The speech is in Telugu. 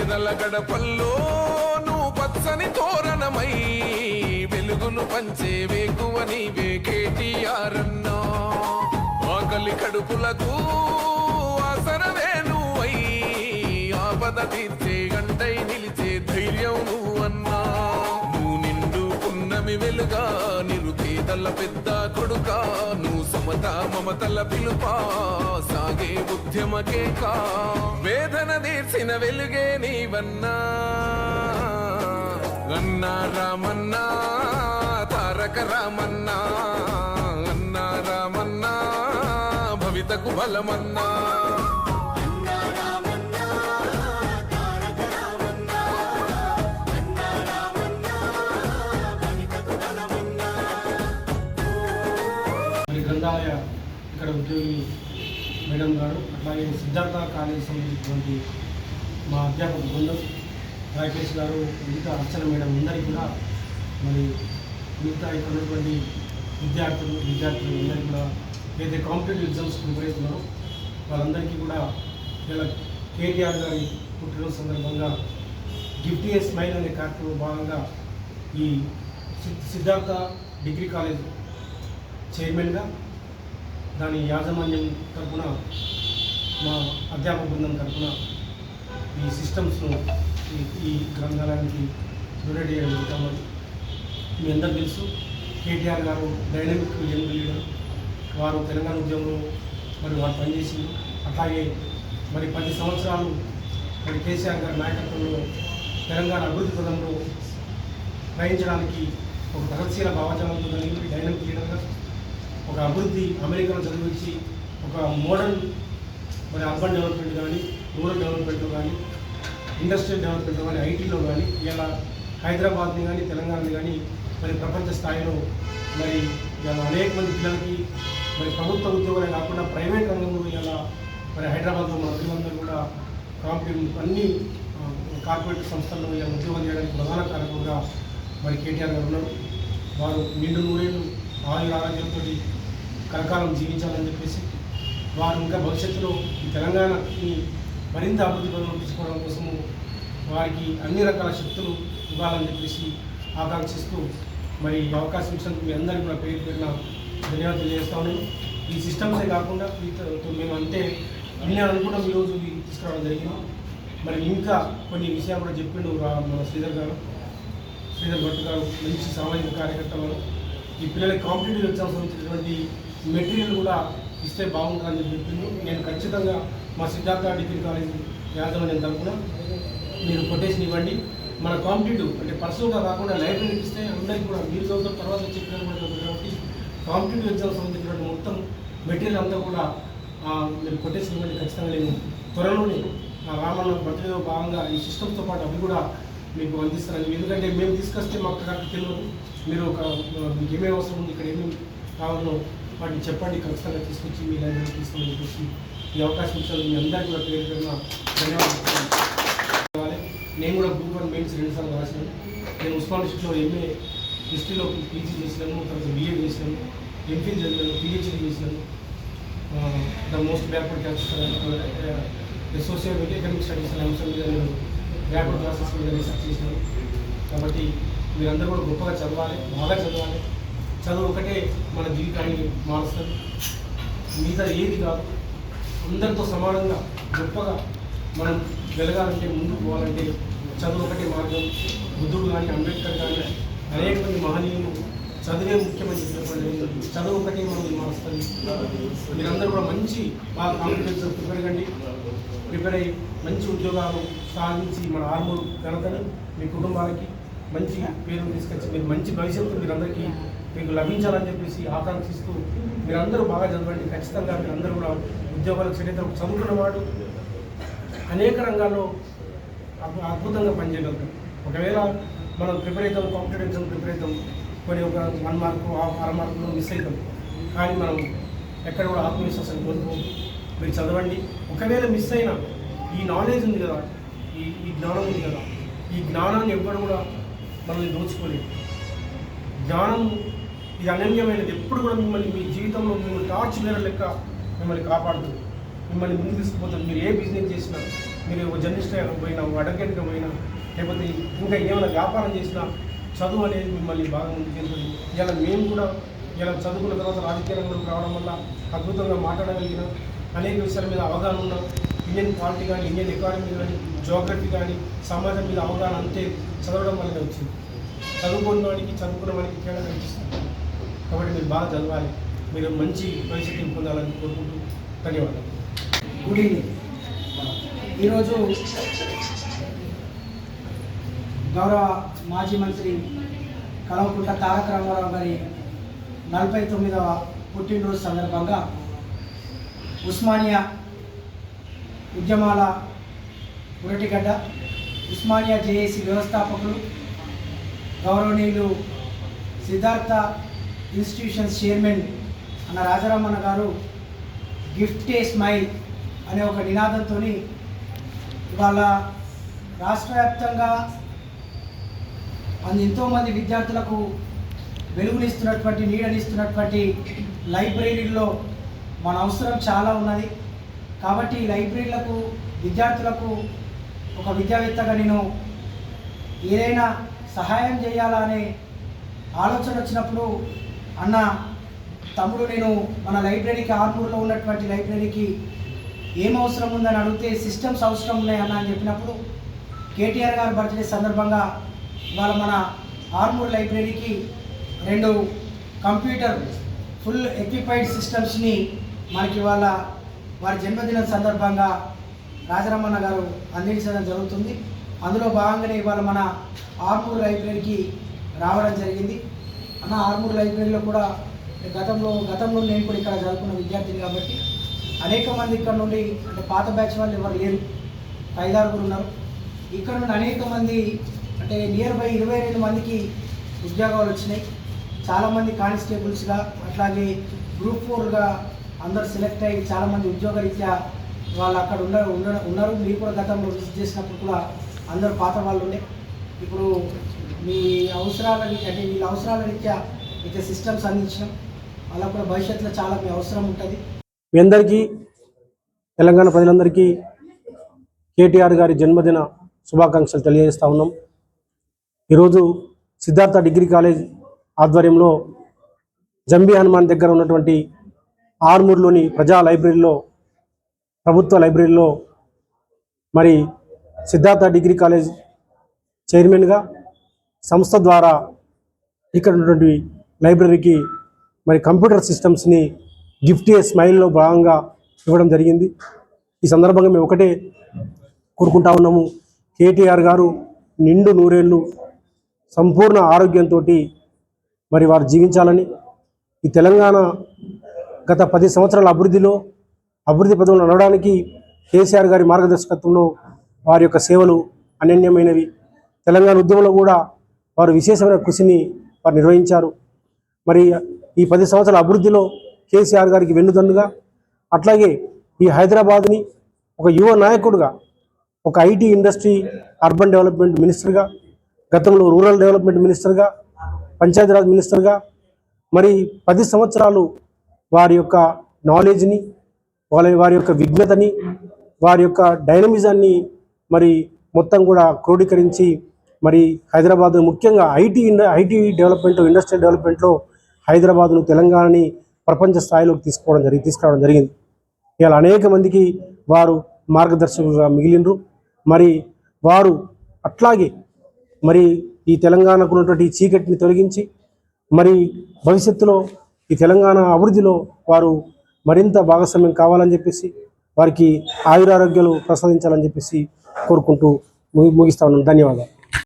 పేదల గడపల్లో నువ్వు పచ్చని తోరణమై వెలుగును పంచే వేకువ నీవే కేటీఆర్ అన్నా. ఆకలి కడుపులకు ఆసరవే నువ్వై ఆపద తీర్చే గంటై నిలిచే ధైర్యం నువ్వన్నా. నువ్వు నిండు పున్నమి వెలుగా నిరుపేదల పెద్ద కొడుకా. నువ్వు సమత మమతల పిలుపా సాగే ఉద్యమకే కా. వేదన తీర్చిన వెలుగే నీవన్నా. అన్నా రామన్నా తారక రామన్నా. అన్నా రామన్నా భవితకు బలమన్నా. గ్రంథాలయ ఇక్కడ ఉద్యోగి మేడం గారు, అట్లాగే సిద్ధార్థ కాలేజీ సంబంధించినటువంటి మా అధ్యాపక బృందం, రాకేష్ గారు, మిగతా అర్చన మేడం అందరికీ కూడా, మరి మిగతా ఇక్కడ ఉన్నటువంటి విద్యార్థులు అందరికీ కూడా ఏదైతే కాంపిటేటివ్ ఎగ్జామ్స్ ప్రిపేర్ అవుతున్నారో వాళ్ళందరికీ కూడా ఇలా కేటీఆర్ గారి పుట్టినరోజు సందర్భంగా గిఫ్ట్ ఏ స్మైల్ అనే కార్యక్రమంలో భాగంగా ఈ సిద్ధార్థ డిగ్రీ కాలేజ్ చైర్మన్గా దాని యాజమాన్యం తరఫున మా అధ్యాపక బృందం తరఫున ఈ సిస్టమ్స్ను ఈ గ్రంథాలయానికి డొనేట్ చేయడం జరుగుతామని మీ అందరూ తెలుసు. కేటీఆర్ గారు డైనమిక్ యంగ్ లీడర్, వారు తెలంగాణ ఉద్యమంలో మరి వారు పనిచేసింది. అట్లాగే మరి 10 సంవత్సరాలు మరి కేసీఆర్ గారి నాయకత్వంలో తెలంగాణ అభివృద్ధి పదంలో గ్రహించడానికి ఒక ప్రగతిశీల భావజాలంతో కలిగి డైనమిక్ లీడర్గా ఒక అభివృద్ధి అమెరికాలో చదివించి ఒక మోడర్న్ మరి అర్బన్ డెవలప్మెంట్ కానీ, రూరల్ డెవలప్మెంట్లో కానీ, ఇండస్ట్రియల్ డెవలప్మెంట్లో కానీ, ఐటీలో కానీ ఇలా హైదరాబాద్ని కానీ తెలంగాణని కానీ మరి ప్రపంచ స్థాయిలో మరి ఇలా అనేక మంది పిల్లలకి మరి ప్రభుత్వ ఉద్యోగాలే కాకుండా ప్రైవేట్ రంగంలో ఇలా మరి హైదరాబాద్లో మన పిల్లలందరూ కూడా అన్ని కార్పొరేట్ సంస్థల్లో ఇలా ఉద్యోగం చేయడానికి ప్రధాన కారకులుగా మరి కేటీఆర్ గారు ఉన్నారు. వారు నిండు నూరేళ్ళు ఆరోగ్యంతో కలకాలం జీవించాలని చెప్పేసి వారు ఇంకా భవిష్యత్తులో ఈ తెలంగాణని మరింత అభివృద్ధి పనులు తీసుకోవడం కోసము వారికి అన్ని రకాల శక్తులు ఇవ్వాలని చెప్పేసి ఆకాంక్షిస్తూ మరి ఈ అవకాశం ఇచ్చినందుకు మీ అందరికీ కూడా పేరు పేరున ధన్యవాదాలు తెలియజేస్తా ఉన్నాను. ఈ సిస్టమ్సే కాకుండా మేము అంటే విన్నాను కూడా ఈరోజు తీసుకురావడం జరిగింది. మరి ఇంకా కొన్ని విషయాలు కూడా చెప్పిండు మన శ్రీధర్ భట్ గారు, మంచి సామాజిక కార్యకర్తలు. ఈ పిల్లలకి కాంపిటేటివ్ ఎగ్జామ్స్ సంబంధించినటువంటి మెటీరియల్ కూడా ఇస్తే బాగుంటుందని చెప్పింది. నేను ఖచ్చితంగా మా సిద్ధార్థ డిగ్రీ కాలేజ్ యాజమాన్యం తరఫున మీరు కొటేషన్ ఇవ్వండి. మన కాంపిటేటివ్ అంటే పర్సనల్గా కాకుండా లైబ్రరీకి ఇస్తే అందరికీ కూడా మీరు చదువుతాం తర్వాత చెప్పిన కూడా చదువుతారు కాబట్టి కాంపిటేటివ్ ఎగ్జామ్స్ సంబంధించినటువంటి మొత్తం మెటీరియల్ అంతా కూడా మీరు కొటేషన్ ఇవ్వండి. ఖచ్చితంగా నేను త్వరలోనే రామన్న బర్త్డేలో భాగంగా ఈ సిస్టమ్తో పాటు అవి కూడా మీకు అందిస్తారని. ఎందుకంటే మేము తీసుకొస్తే మాకు కరెక్ట్ తెలియదు. మీరు మీకు ఏమేమి అవసరం ఉంది, ఇక్కడ ఏమేమి కావాలో వాటిని చెప్పండి, ఖచ్చితంగా తీసుకొచ్చి మీ లైబ్రరీ తీసుకొని చెప్పేసి ఈ అవకాశం ఇచ్చారు. మీ అందరికీ కూడా పేరు పేరున ధన్యవాదాలు. నేను కూడా గ్రూప్ 1 మెయిన్స్ 2 సార్లు రాసినాను. నేను ఉస్మాన్ డిస్ట్రిక్ట్లో ఎంఏ హిస్టరీలో పీజీ చేసినాను, తర్వాత బిఏ చేసినాను, ఎంఫిల్ చదివాను, పిహెచ్డీ చేసినాను. The most backward classes social economic studies అనే అంశం మీద నేను బ్యాక్వర్డ్ క్లాసెస్ మీద రీసెర్చ్ చేసినాను. కాబట్టి మీరందరూ కూడా గొప్పగా చదవాలి, బాగా చదవాలి. చదువు ఒకటే మన జీవితాన్ని మారుస్తుంది, మిగతా ఏది కాదు. అందరితో సమానంగా గొప్పగా మనం వెలగాలంటే, ముందుకు పోవాలంటే చదువు ఒకటే మార్గం. బుద్ధుడు కానీ, అంబేద్కర్ కానీ, అనేక మంది మహనీయులు చదివే ముఖ్యమని చెప్పినప్పుడు చదువు ఒకటే మనం మారుస్తుంది. మీరందరూ కూడా మంచి బాగా కాంపిటేటివ్ ప్రిపేర్ అయ్యి మంచి ఉద్యోగాలు సాధించి మన ఆర్మూర్ ఘనతని మీ కుటుంబాలకి మంచి పేరు తీసుకొచ్చి మీరు మంచి భవిష్యత్తు మీరందరికీ మీకు లభించాలని చెప్పేసి ఆకాంక్షిస్తూ మీరందరూ బాగా చదవండి. ఖచ్చితంగా మీరందరూ కూడా ఉద్యోగాలకు సెట్ చదువుకున్నవాడు అనేక రంగాల్లో అద్భుతంగా పనిచేయగలుగుతాం. ఒకవేళ మనం ప్రిపేర్ అవుతాం, కాంపిటేటివ్ ఎగ్జామ్ ప్రిపేర్ అవుతాం, కొన్ని ఒక 1 మార్కు 6 మార్కులు మిస్ అవుతాం. కానీ మనం ఎక్కడ కూడా ఆత్మవిశ్వాసాన్ని కోల్పోదు. మీరు చదవండి. ఒకవేళ మిస్ అయినా ఈ నాలెడ్జ్ ఉంది కదా, ఈ జ్ఞానం ఉంది కదా, ఈ జ్ఞానాన్ని ఎవ్వరు కూడా మనల్ని దోచుకోలేదు. జ్ఞానం ఇది అనన్యమైనది. ఎప్పుడు కూడా మిమ్మల్ని మీ జీవితంలో మిమ్మల్ని టార్చ్ బేరర్ లెక్క మిమ్మల్ని కాపాడుతుంది, మిమ్మల్ని ముందు తీసుకుపోతుంది. మీరు ఏ బిజినెస్ చేసినా మీరు ఒక జర్నలిస్ట్ పోయినా ఒక అడ్వకేట్గా పోయినా లేకపోతే ఇంకా ఏమైనా వ్యాపారం చేసినా చదువు అనేది మిమ్మల్ని బాగా ముందుకెళ్తుంది. ఇలా మేము కూడా ఇలా చదువుకున్న తర్వాత రాజకీయ రంగంలోకి రావడం వల్ల అద్భుతంగా మాట్లాడగలిగిన అనేక విషయాల మీద అవగాహన ఉన్న ఇండియన్ పాలిటీ కానీ ఇండియన్ ఎకానమీ కానీ జోగ్రఫీ కానీ సమాజం మీద అవగాహన అంతే చదవడం వల్లనే వచ్చింది. చదువుకున్న వాడికి చదువుకున్న వాడికి తేడా కనిపిస్తుంది. కాబట్టి మీరు బాగా చదవాలి, మీరు మంచి భవిష్యత్తుని పొందాలని కోరుకుంటూ ధన్యవాదాలు. Good evening. ఈరోజు గౌరవ మాజీ మంత్రి కల్వకుంట్ల తారక రామారావు గారి 49వ పుట్టినరోజు సందర్భంగా ఉస్మానియా ఉద్యమాల పురటిగడ్డ ఉస్మానియా జేఏసీ వ్యవస్థాపకులు గౌరవనీయులు సిద్ధార్థ ఇన్స్టిట్యూషన్స్ చైర్మన్ అన్న రాజారామన్న గారు గిఫ్ట్ ఏ స్మైల్ అనే ఒక నినాదంతో ఇవాళ రాష్ట్ర వ్యాప్తంగా ఎంతోమంది విద్యార్థులకు వెలుగునిస్తున్నటువంటి నీడనిస్తున్నటువంటి లైబ్రరీల్లో మన అవసరం చాలా ఉన్నది. కాబట్టి లైబ్రరీలకు విద్యార్థులకు ఒక విద్యావేత్తగా నేను ఏదైనా సహాయం చేయాలా అనే ఆలోచన వచ్చినప్పుడు అన్న తమ్ముడు నేను మన లైబ్రరీకి ఆర్మూర్లో ఉన్నటువంటి లైబ్రరీకి ఏం అవసరం ఉందని అడిగితే సిస్టమ్స్ అవసరం ఉన్నాయి అన్న అని చెప్పినప్పుడు కేటీఆర్ గారి బర్త్డే సందర్భంగా ఇవాళ మన ఆర్మూర్ లైబ్రరీకి 2 కంప్యూటర్ ఫుల్ ఎక్విపైడ్ సిస్టమ్స్ని మనకి ఇవాళ వారి జన్మదినం సందర్భంగా రాజారామన్న గారు అందించడం జరుగుతుంది. అందులో భాగంగానే ఇవాళ మన ఆర్మూర్ లైబ్రరీకి రావడం జరిగింది. అన్న ఆర్మూర్ లైబ్రరీలో కూడా గతంలో నేను కూడా ఇక్కడ చదువుకున్న విద్యార్థిని కాబట్టి అనేక మంది ఇక్కడ నుండి అంటే పాత బ్యాచ్ వాళ్ళు ఎవరు లేరు, 5-6 ఉన్నారు. ఇక్కడ నుండి అనేక మంది అంటే నియర్ బై 22 మందికి ఉద్యోగాలు వచ్చినాయి. చాలామంది కానిస్టేబుల్స్గా అట్లాగే గ్రూప్ 4గా అందరు సెలెక్ట్ అయ్యి చాలామంది ఉద్యోగరీత్యా వాళ్ళు అక్కడ ఉన్నారు. మీరు కూడా గతంలో విజిట్ చేసినప్పుడు కూడా అందరు పాత వాళ్ళు ఉండే. ఇప్పుడు మీ అవసరాల అంటే వీళ్ళ అవసరాల రీత్యా ఇట్లా సిస్టమ్స్ అందించడం అలా కూడా భవిష్యత్తులో చాలా మీ అవసరం ఉంటుంది. మీ అందరికీ తెలంగాణ ప్రజలందరికీ కేటీఆర్ గారి జన్మదిన శుభాకాంక్షలు తెలియజేస్తూ ఉన్నాం. ఈరోజు సిద్ధార్థ డిగ్రీ కాలేజ్ ఆధ్వర్యంలో జంబీ హనుమాన్ దగ్గర ఉన్నటువంటి ఆర్మూర్లోని ప్రజా లైబ్రరీలో ప్రభుత్వ లైబ్రరీలో మరి సిద్ధార్థ డిగ్రీ కాలేజ్ చైర్మన్గా సంస్థ ద్వారా ఇక్కడ ఉన్నటువంటి లైబ్రరీకి మరి కంప్యూటర్ సిస్టమ్స్ని గిఫ్ట్ ఏ స్మైల్లో భాగంగా ఇవ్వడం జరిగింది. ఈ సందర్భంగా మేము ఒకటే కోరుకుంటా ఉన్నాము, కేటీఆర్ గారు నిండు నూరేళ్ళు సంపూర్ణ ఆరోగ్యంతో మరి వారు జీవించాలని, ఈ తెలంగాణ గత 10 సంవత్సరాల అభివృద్ధి పదవులు నడవడానికి కేసీఆర్ గారి మార్గదర్శకత్వంలో వారి యొక్క సేవలు అనన్యమైనవి. తెలంగాణ ఉద్యమంలో కూడా వారు విశేషమైన కృషిని వారు నిర్వహించారు. మరి ఈ 10 సంవత్సరాల అభివృద్ధిలో కేసీఆర్ గారికి వెన్నుదన్నుగా, అట్లాగే ఈ హైదరాబాద్ని ఒక యువ నాయకుడుగా, ఒక ఐటీ ఇండస్ట్రీ అర్బన్ డెవలప్మెంట్ మినిస్టర్గా, గతంలో రూరల్ డెవలప్మెంట్ మినిస్టర్గా, పంచాయతీరాజ్ మినిస్టర్గా మరి 10 సంవత్సరాలు వారి యొక్క నాలెడ్జ్ని, వారి యొక్క విజ్ఞతని, వారి యొక్క డైనమిజాన్ని మరి మొత్తం కూడా క్రోడీకరించి మరి హైదరాబాద్ ముఖ్యంగా ఐటీ డెవలప్మెంట్, ఇండస్ట్రియల్ డెవలప్మెంట్లో హైదరాబాద్ను తెలంగాణని ప్రపంచ స్థాయిలోకి తీసుకురావడం జరిగింది. ఇలా అనేక మందికి వారు మార్గదర్శకులుగా మిగిలినరు. మరి వారు అట్లాగే మరి ఈ తెలంగాణకు ఉన్నటువంటి చీకటిని తొలగించి మరి భవిష్యత్తులో ఈ తెలంగాణ అభివృద్ధిలో వారు మరింత భాగస్వామ్యం కావాలని చెప్పేసి, వారికి ఆయురారోగ్యాలు ప్రసాదించాలని చెప్పేసి కోరుకుంటూ ముగిస్తా ఉన్నాను. ధన్యవాదాలు.